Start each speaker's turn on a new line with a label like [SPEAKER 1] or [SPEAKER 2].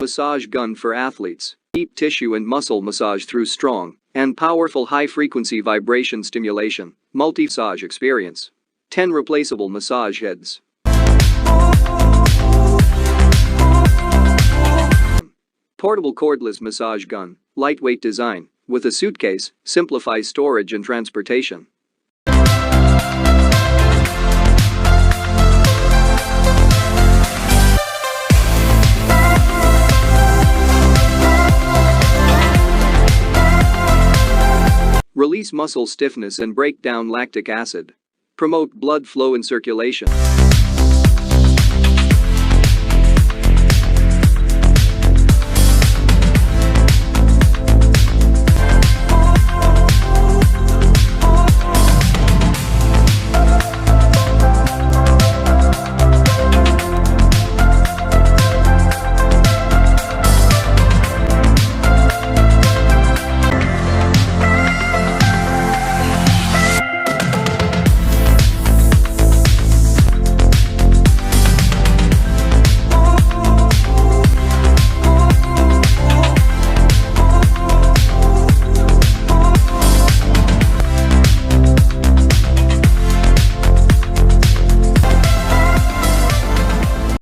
[SPEAKER 1] massage gun for athletes. Deep tissue and muscle massage through strong and powerful high-frequency vibration stimulation. Multi-massage experience. 10 replaceable massage heads. Portable cordless massage gun. Lightweight design. With a suitcase, simplifies storage and transportation. Release muscle stiffness and break down lactic acid. Promote blood flow and circulation.